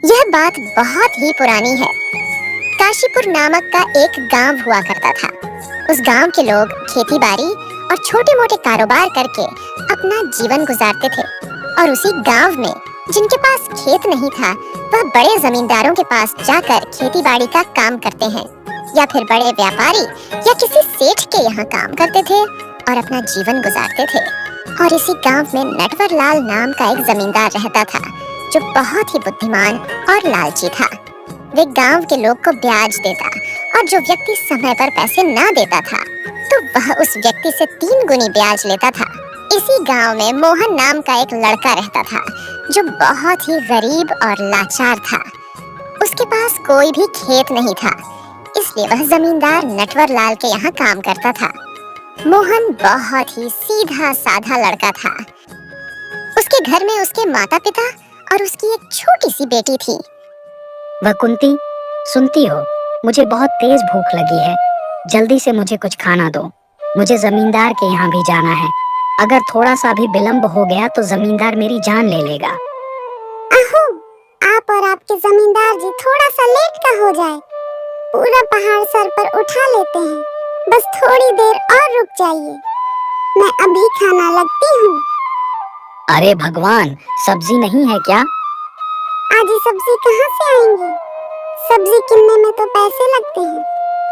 यह बात बहुत ही पुरानी है। काशीपुर नामक का एक गांव हुआ करता था। उस गांव के लोग खेती बाड़ी और छोटे मोटे कारोबार करके अपना जीवन गुजारते थे। और उसी गांव में जिनके पास खेत नहीं था, वह बड़े जमींदारों के पास जाकर खेती बाड़ी का काम करते हैं, या फिर बड़े व्यापारी या किसी सेठ के यहाँ काम करते थे और अपना जीवन गुजारते थे। और इसी गांव में नटवर लाल नाम का एक जमींदार रहता था, जो बहुत ही बुद्धिमान और लालची था। वे गांव के लोग को ब्याज देता, और जो व्यक्ति समय पर पैसे ना देता था तो वह उस व्यक्ति से 3 गुनी ब्याज लेता था। इसी गांव में मोहन नाम का एक लड़का रहता था, जो बहुत ही गरीब और लाचार था। उसके पास कोई भी खेत नहीं था, इसलिए वह जमींदार नटवर लाल के यहाँ काम करता था। मोहन बहुत ही सीधा साधा लड़का था। उसके घर में उसके माता पिता और उसकी एक छोटी सी बेटी थी। वह कुंती, सुनती हो, मुझे बहुत तेज भूख लगी है। जल्दी से मुझे कुछ खाना दो। मुझे जमींदार के यहाँ भी जाना है। अगर थोड़ा सा भी विलंब हो गया तो जमींदार मेरी जान ले लेगा। अहो, आप और आपके जमींदार जी थोड़ा सा लेट का हो जाए, पूरा पहाड़ सर पर उठा लेते हैं। बस थोड़ी देर और रुक जाइए, मैं अभी खाना लगती हूँ। अरे भगवान, सब्जी नहीं है क्या? आज ये सब्जी कहाँ से आएंगी? सब्जी किनने में तो पैसे लगते हैं।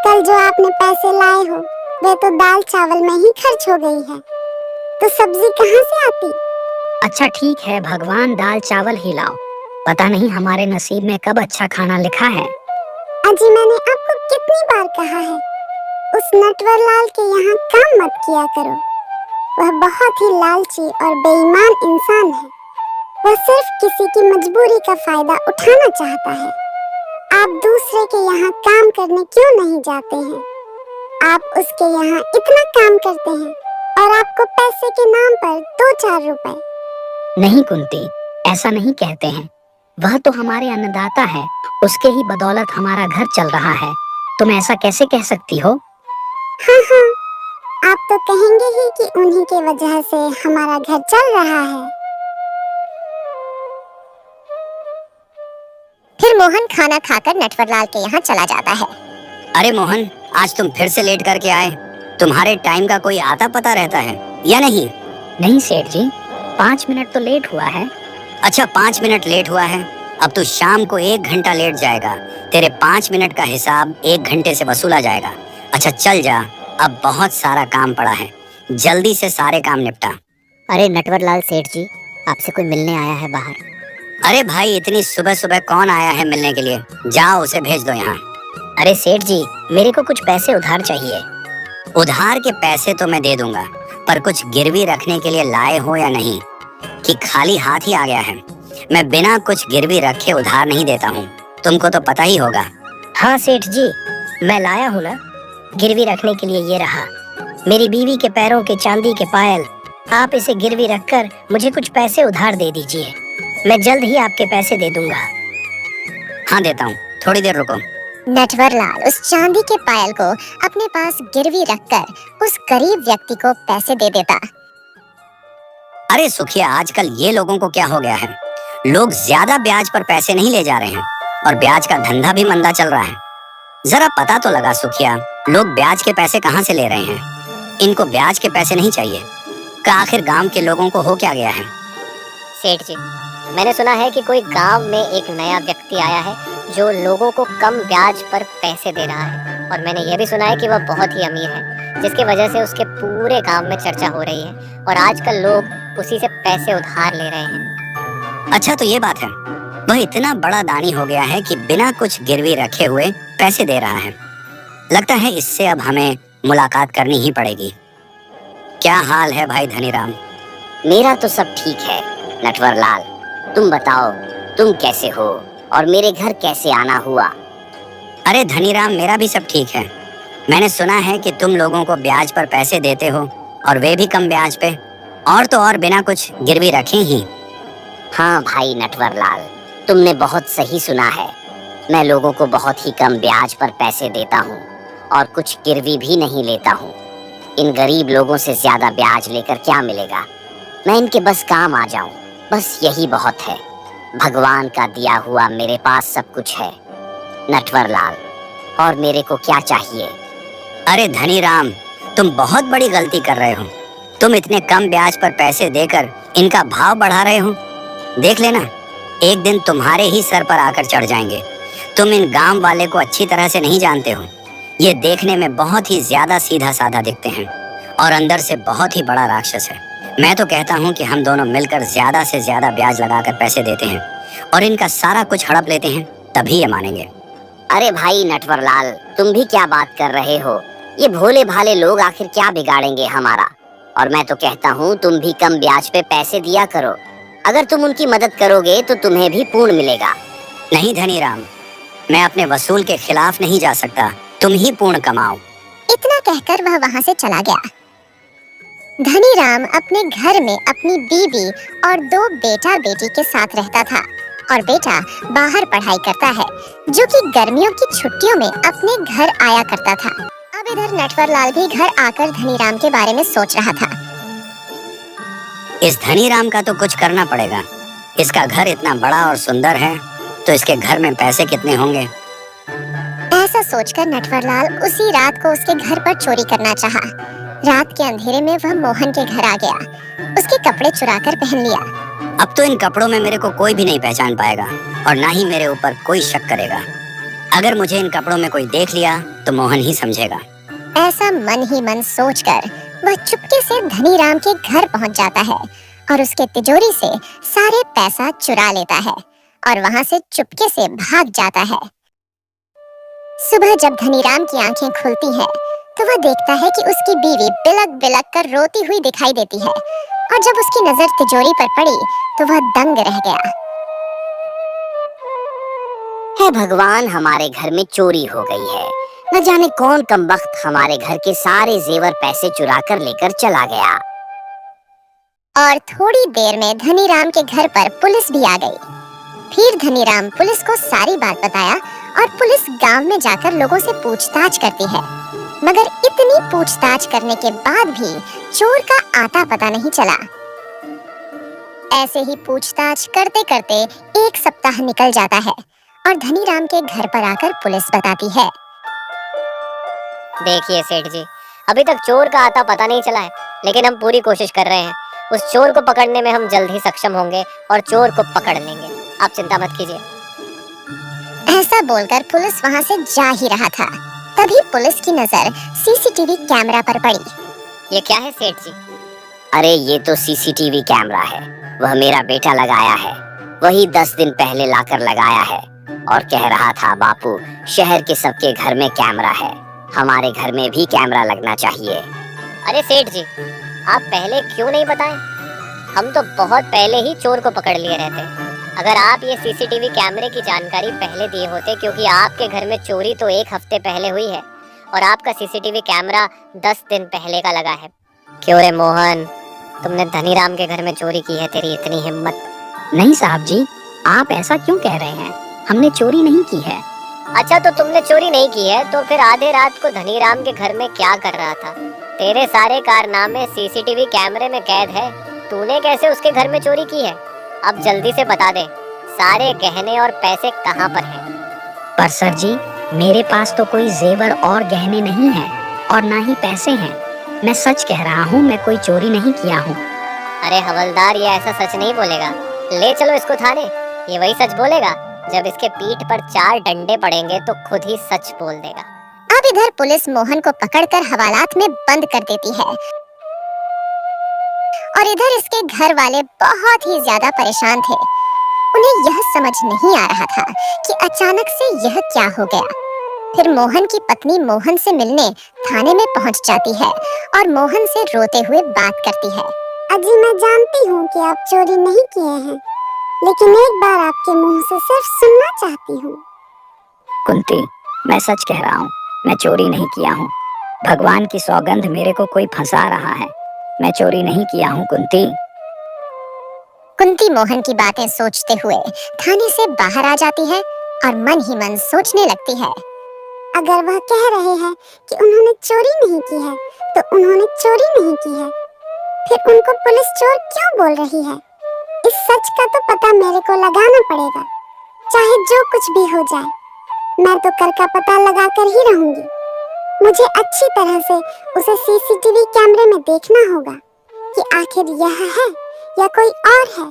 कल जो आपने पैसे लाए हो वे तो दाल चावल में ही खर्च हो गई है, तो सब्जी कहाँ से आती? अच्छा ठीक है, भगवान दाल चावल ही लाओ। पता नहीं हमारे नसीब में कब अच्छा खाना लिखा है। अजी, मैंने आपको कितनी बार कहा है, उस नटवर लाल के यहाँ काम मत किया करो। वह बहुत ही लालची और बेईमान इंसान है। वह सिर्फ किसी की मजबूरी का फायदा उठाना चाहता है। आप दूसरे के यहाँ काम करने क्यों नहीं जाते हैं? आप उसके यहाँ इतना काम करते हैं और आपको पैसे के नाम पर 2-4 रुपए। नहीं कुंती, ऐसा नहीं कहते हैं। वह तो हमारे अन्नदाता है, उसके ही बदौलत हमारा घर चल रहा है। तुम ऐसा कैसे कह सकती हो? हाँ, आप तो कहेंगे ही कि उन्हीं के वजह से हमारा घर चल रहा है। फिर मोहन खाना खाकर नटवर लाल के यहाँ चला जाता है। अरे मोहन, आज तुम फिर से लेट करके आए। तुम्हारे टाइम का कोई आता पता रहता है या नहीं? नहीं सेठ जी, 5 मिनट तो लेट हुआ है। अच्छा, 5 मिनट लेट हुआ है। अब तू शाम को 1 घंटा लेट जाएगा। तेरे 5 मिनट का हिसाब 1 घंटे से वसूला जाएगा। अच्छा चल जा, अब बहुत सारा काम पड़ा है, जल्दी से सारे काम निपटा। अरे नटवर लाल सेठ जी, आपसे कोई मिलने आया है बाहर। अरे भाई, इतनी सुबह सुबह कौन आया है मिलने के लिए? जाओ उसे भेज दो यहाँ। अरे सेठ जी, मेरे को कुछ पैसे उधार चाहिए। उधार के पैसे तो मैं दे दूंगा, पर कुछ गिरवी रखने के लिए लाए हो या नहीं, कि खाली हाथ ही आ गया है? मैं बिना कुछ गिरवी रखे उधार नहीं देता हूँ, तुमको तो पता ही होगा। हाँ सेठ जी, मैं लाया हूँ ना। गिरवी रखने के लिए ये रहा, मेरी बीवी के पैरों के चांदी के पायल। आप इसे गिरवी रखकर मुझे कुछ पैसे उधार दे दीजिए, मैं जल्द ही आपके पैसे दे दूंगा। हाँ देता हूँ, थोड़ी देर रुको। नटवर लाल उस चांदी के पायल को अपने पास गिरवी रखकर उस गरीब व्यक्ति को पैसे दे देता। अरे सुखिया, आजकल ये लोगों को क्या हो गया है? लोग ज्यादा ब्याज पर पैसे नहीं ले जा रहे हैं, और ब्याज का धंधा भी मंदा चल रहा है। जरा पता तो लगा सुखिया, लोग ब्याज के पैसे कहाँ से ले रहे हैं? इनको ब्याज के पैसे नहीं चाहिए। का आखिर गांव के लोगों को हो क्या गया है? सेठ जी, मैंने सुना है कि कोई गांव में एक नया व्यक्ति आया है जो लोगों को कम ब्याज पर पैसे दे रहा है, और मैंने यह भी सुना है कि वह बहुत ही अमीर है, जिसकी वजह से उसके पूरे गांव में चर्चा हो रही है, और आजकल लोग उसी से पैसे उधार ले रहे हैं। अच्छा तो ये बात है, वह इतना बड़ा दानी हो गया है कि बिना कुछ गिरवी रखे हुए पैसे दे रहा है। लगता है इससे अब हमें मुलाकात करनी ही पड़ेगी। क्या हाल है भाई धनीराम? मेरा तो सब ठीक है नटवर लाल, तुम बताओ तुम कैसे हो और मेरे घर कैसे आना हुआ? अरे धनीराम, मेरा भी सब ठीक है। मैंने सुना है कि तुम लोगों को ब्याज पर पैसे देते हो, और वे भी कम ब्याज पे, और तो और बिना कुछ गिरवी रखे ही। हाँ भाई नटवर लाल, तुमने बहुत सही सुना है। मैं लोगों को बहुत ही कम ब्याज पर पैसे देता हूँ और कुछ गिरवी भी नहीं लेता हूँ। इन गरीब लोगों से ज्यादा ब्याज लेकर क्या मिलेगा? मैं इनके बस काम आ जाऊं, बस यही बहुत है। भगवान का दिया हुआ मेरे पास सब कुछ है नटवरलाल, और मेरे को क्या चाहिए? अरे धनी राम, तुम बहुत बड़ी गलती कर रहे हो। तुम इतने कम ब्याज पर पैसे देकर इनका भाव बढ़ा रहे हो। देख लेना, एक दिन तुम्हारे ही सर पर आकर चढ़ जाएंगे। तुम इन गांव वाले को अच्छी तरह से नहीं जानते हो। ये देखने में बहुत ही ज्यादा सीधा साधा दिखते हैं और अंदर से बहुत ही बड़ा राक्षस है। मैं तो कहता हूँ कि हम दोनों मिलकर ज्यादा से ज्यादा ब्याज लगाकर पैसे देते हैं और इनका सारा कुछ हड़प लेते हैं, तभी ये मानेंगे। अरे भाई नटवरलाल, तुम भी क्या बात कर रहे हो? ये भोले भाले लोग आखिर क्या बिगाड़ेंगे हमारा? और मैं तो कहता हूँ तुम भी कम ब्याज पे पैसे दिया करो। अगर तुम उनकी मदद करोगे तो तुम्हें भी पुण्य मिलेगा। नहीं धनी राम, मैं अपने वसूल के खिलाफ नहीं जा सकता। तुम ही पुण्य कमाओ। इतना कहकर वह वहां से चला गया। धनी राम अपने घर में अपनी बीवी और 2 बेटा बेटी के साथ रहता था और बेटा बाहर पढ़ाई करता है, जो कि गर्मियों की छुट्टियों में अपने घर आया करता था। अब इधर नटवरलाल भी घर आकर धनी राम के बारे में सोच रहा था। इस धनी राम का तो कुछ करना पड़ेगा। इसका घर इतना बड़ा और सुंदर है, तो इसके घर में पैसे कितने होंगे? ऐसा सोचकर नटवरलाल उसी रात को उसके घर पर चोरी करना चाहा। रात के अंधेरे में वह मोहन के घर आ गया, उसके कपड़े चुराकर पहन लिया। अब तो इन कपड़ों में मेरे को कोई भी नहीं पहचान पाएगा और ना ही मेरे ऊपर कोई शक करेगा। अगर मुझे इन कपड़ों में कोई देख लिया तो मोहन ही समझेगा। ऐसा मन ही मन सोचकर वह चुपके से धनी राम के घर पहुंच जाता है और उसके तिजोरी से सारे पैसा चुरा लेता है और वहां से चुपके से भाग जाता है। सुबह जब धनी राम की आंखें खुलती हैं, तो वह देखता है कि उसकी बीवी बिलक बिलक कर रोती हुई दिखाई देती है और जब उसकी नजर तिजोरी पर पड़ी तो वह दंग रह गया। हे भगवान, हमारे घर में चोरी हो गई है। न जाने कौन कमबख्त हमारे घर के सारे जेवर पैसे चुरा कर लेकर चला गया। और थोड़ी देर में धनी राम के घर पर पुलिस भी आ गई। फिर धनी राम पुलिस को सारी बात बताया और पुलिस गांव में जाकर लोगों से पूछताछ करती है, मगर इतनी पूछताछ करने के बाद भी चोर का आता पता नहीं चला। ऐसे ही पूछताछ करते करते 1 सप्ताह निकल जाता है और धनी राम के घर पर आकर पुलिस बताती है। देखिए सेठ जी, अभी तक चोर का आता पता नहीं चला है, लेकिन हम पूरी कोशिश कर रहे हैं। उस चोर को पकड़ने में हम जल्द ही सक्षम होंगे और चोर को पकड़ लेंगे। आप चिंता मत कीजिए। ऐसा बोलकर पुलिस वहां से जा ही रहा था, तभी पुलिस की नजर सीसीटीवी कैमरा पर पड़ी। ये क्या है सेठ जी? अरे ये तो सीसीटीवी कैमरा है, वह मेरा बेटा लगाया है। वही 10 दिन पहले लाकर लगाया है और कह रहा था, बापू शहर के सबके घर में कैमरा है, हमारे घर में भी कैमरा लगना चाहिए। अरे सेठ जी, आप पहले क्यों नहीं बताएं? हम तो बहुत पहले ही चोर को पकड़ लिए रहते। अगर आप ये सीसीटीवी कैमरे की जानकारी पहले दिए होते, क्योंकि आपके घर में चोरी तो 1 हफ्ते पहले हुई है और आपका सीसीटीवी कैमरा 10 दिन पहले का लगा है। क्यों रे मोहन, तुमने धनी राम के घर में चोरी की है? तेरी इतनी हिम्मत? नहीं साहब जी, आप ऐसा क्यों कह रहे हैं? हमने चोरी नहीं की है। अच्छा, तो तुमने चोरी नहीं की है तो फिर आधे रात को धनी राम के घर में क्या कर रहा था? तेरे सारे कारनामे सीसीटीवी कैमरे में कैद है। तूने कैसे उसके घर में चोरी की है? अब जल्दी से बता दे, सारे गहने और पैसे कहाँ पर हैं? पर सर जी, मेरे पास तो कोई जेवर और गहने नहीं है और ना ही पैसे हैं। मैं सच कह रहा हूँ, मैं कोई चोरी नहीं किया हूँ। अरे हवलदार, ये ऐसा सच नहीं बोलेगा। ले चलो इसको थाने। ये वही सच बोलेगा, जब इसके पीठ पर 4 डंडे पड़ेंगे तो खुद ही सच बोल देगा। अब इधर पुलिस मोहन को पकड़कर हवालात में बंद कर देती है और इधर इसके घर वाले बहुत ही ज्यादा परेशान थे। उन्हें यह समझ नहीं आ रहा था कि अचानक से यह क्या हो गया। फिर मोहन की पत्नी मोहन से मिलने थाने में पहुंच जाती है और मोहन से रोते हुए बात करती है। अजी, मैं जानती हूँ कि आप चोरी नहीं किए हैं, लेकिन एक बार आपके मुंह से सिर्फ सुनना चाहती हूँ। कुंती, मैं सच कह रहा हूँ, मैं चोरी नहीं किया हूँ। भगवान की सौगंध, मेरे को कोई फंसा रहा है। मैं चोरी नहीं किया हूँ कुंती। कुंती मोहन की बातें सोचते हुए थाने से बाहर आ जाती है और मन ही मन सोचने लगती है। अगर वह कह रहे हैं कि उन्होंने चोरी नहीं की है, तो उन्होंने चोरी नहीं की है। फिर उनको पुलिस चोर क्यों बोल रही है? इस सच का तो पता मेरे को लगाना पड़ेगा, चाहे जो कुछ भी हो जाए। मैं तो कर का पता लगा कर ही रहूंगी। मुझे अच्छी तरह से उसे सीसीटीवी कैमरे में देखना होगा कि आखिर यह है या कोई और है।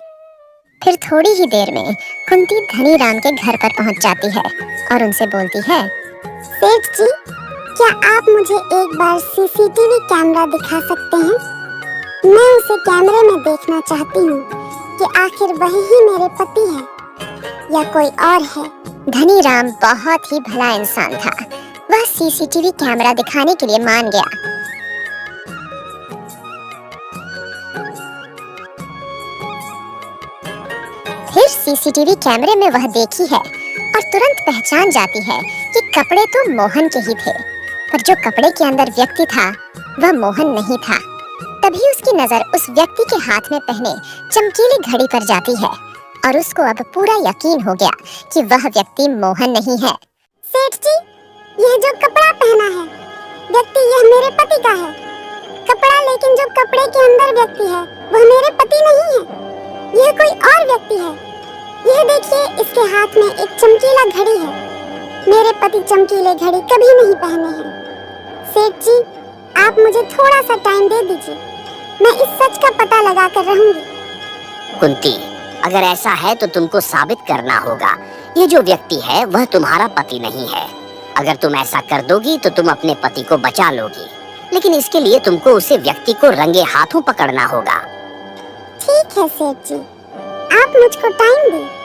फिर थोड़ी ही देर में कुंती धनीराम के घर पर पहुंच जाती है और उनसे बोलती है, सेठ जी, क्या आप मुझे एक बार सीसीटीवी कैमरा दिखा सकते हैं? मैं उसे कैमरे में देखना चाहती हूँ कि आखिर वही ही मेरे पति है या कोई और है। धनीराम बहुत ही भला इंसान था। वह सीसीटीवी कैमरा दिखाने के लिए मान गया। फिर सीसीटीवी कैमरे में वह देखी है और तुरंत पहचान जाती है कि कपड़े तो मोहन के ही थे, पर जो कपड़े के अंदर व्यक्ति था वह मोहन नहीं था। तभी उसकी नजर उस व्यक्ति के हाथ में पहने चमकीली घड़ी पर जाती है और उसको अब पूरा यकीन हो गया कि वह व्यक्ति मोहन नहीं है। सेठ जी, यह जो कपड़ा पहना है व्यक्ति, यह मेरे पति का है कपड़ा, लेकिन जो कपड़े के अंदर व्यक्ति है वह मेरे पति नहीं है, यह कोई और व्यक्ति है। यह देखिए, इसके हाथ में एक चमकीला घड़ी है। मेरे पति चमकीले घड़ी कभी नहीं पहने हैं। सेठ जी, आप मुझे थोड़ा सा टाइम दे दीजिए, मैं इस सच का पता लगा कर रहूंगी। कुंती, अगर ऐसा है तो तुमको साबित करना होगा ये जो व्यक्ति है वह तुम्हारा पति नहीं है। अगर तुम ऐसा कर दोगी तो तुम अपने पति को बचा लोगी, लेकिन इसके लिए तुमको उसे व्यक्ति को रंगे हाथों पकड़ना होगा। ठीक है सेठ जी, आप मुझको टाइम दें।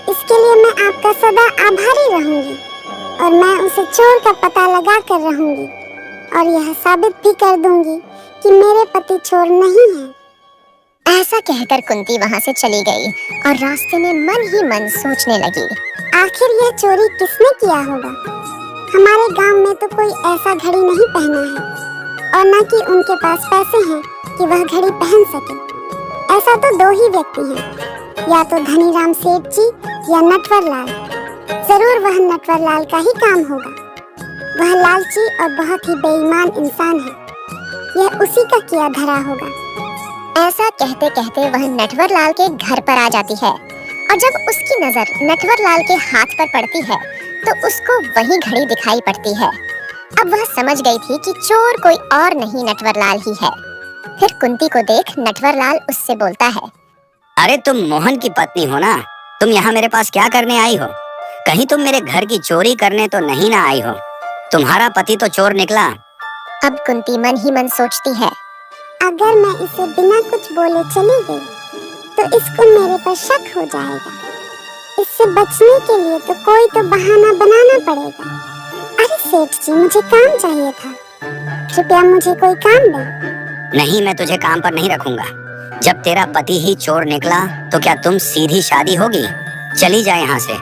इसके लिए मैं आपका सदा आभारी रहूंगी और मैं उसे चोर का पता लगा कर रहूंगी और यह साबित भी कर दूंगी कि मेरे पति चोर नहीं है। ऐसा कहकर कुंती वहां से चली गई और रास्ते में मन ही मन सोचने लगी, आखिर यह चोरी किसने किया होगा? हमारे गांव में तो कोई ऐसा घड़ी नहीं पहना है और न कि उनके पास पैसे हैं कि वह घड़ी पहन सके। ऐसा तो दो ही व्यक्ति हैं, या तो धनीराम सेठ जी या नटवर लाल। जरूर वह नटवर लाल का ही काम होगा। वह लालची और बहुत ही बेईमान इंसान है, यह उसी का किया धरा होगा। ऐसा कहते कहते वह नटवर लाल के घर पर आ जाती है और जब उसकी नजर नटवर लाल के हाथ पर पड़ती है तो उसको वही घड़ी दिखाई पड़ती है। अब वह समझ गई थी कि चोर कोई और नहीं नटवर लाल ही है। फिर कुंती को देख नटवर लाल उससे बोलता है, अरे तुम मोहन की पत्नी हो ना? तुम यहाँ मेरे पास क्या करने आई हो? कहीं तुम मेरे घर की चोरी करने तो नहीं ना आई हो? तुम्हारा पति तो चोर निकला। अब कुंती मन ही मन सोचती है, अगर मैं इसे बिना कुछ बोले चली गई तो इसको मेरे पर शक हो जाएगा। इससे बचने के लिए तो कोई तो बहाना बनाना पड़ेगा। अरे सेठ जी, मुझे काम चाहिए था, कृपया मुझे कोई काम दे। नहीं, मैं तुझे काम पर नहीं रखूंगा। जब तेरा पति ही चोर निकला तो क्या तुम सीधी शादी होगी? चली जा यहाँ से,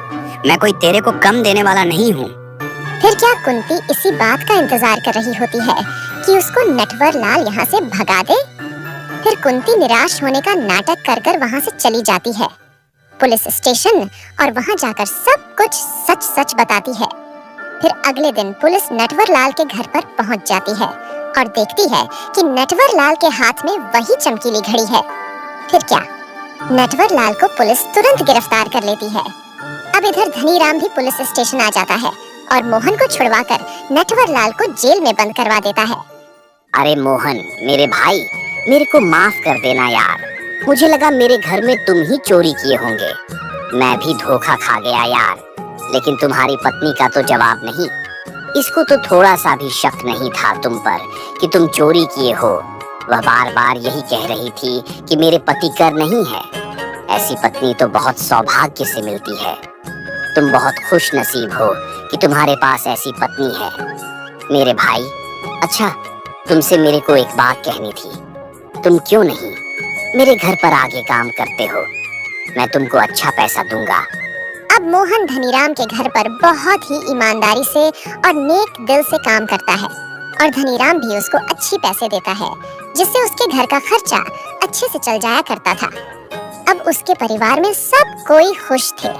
मैं कोई तेरे को कम देने वाला नहीं हूँ। फिर क्या कुंती इसी बात का इंतजार कर रही होती है कि उसको नटवर लाल यहाँ से भगा दे? फिर कुंती निराश होने का नाटक कर कर वहाँ से चली जाती है पुलिस स्टेशन और वहाँ जाकर सब कुछ सच सच बताती है। फिर अगले दिन पुलिस नटवर लाल के घर पर पहुँच जाती है और देखती है कि नटवर लाल के हाथ में वही चमकीली घड़ी है। फिर क्या, नटवर लाल को पुलिस तुरंत गिरफ्तार कर लेती है। अब इधर धनीराम भी पुलिस स्टेशन आ जाता है और मोहन को छुड़वाकर नटवर लाल को जेल में बंद करवा देता है। अरे मोहन, मेरे भाई, मेरे को माफ कर देना यार। मुझे लगा मेरे घर में तुम ही चोरी किए होंगे। मैं भी धोखा खा गया यार, लेकिन तुम्हारी पत्नी का तो जवाब नहीं। इसको तो थोड़ा सा भी शक नहीं था तुम पर कि तुम चोरी किए हो। वह बार बार यही कह रही थी कि मेरे पति कर नहीं है। ऐसी पत्नी तो बहुत सौभाग्य से मिलती है। तुम बहुत खुश नसीब हो कि तुम्हारे पास ऐसी पत्नी है मेरे भाई। अच्छा, तुमसे मेरे को एक बात कहनी थी। तुम क्यों नहीं मेरे घर पर आके काम करते हो? मैं तुमको अच्छा पैसा दूंगा। अब मोहन धनीराम के घर पर बहुत ही ईमानदारी से और नेक दिल से काम करता है और धनीराम भी उसको अच्छी पैसे देता है, जिससे उसके घर का खर्चा अच्छे से चल जाया करता था। अब उसके परिवार में सब कोई खुश थे।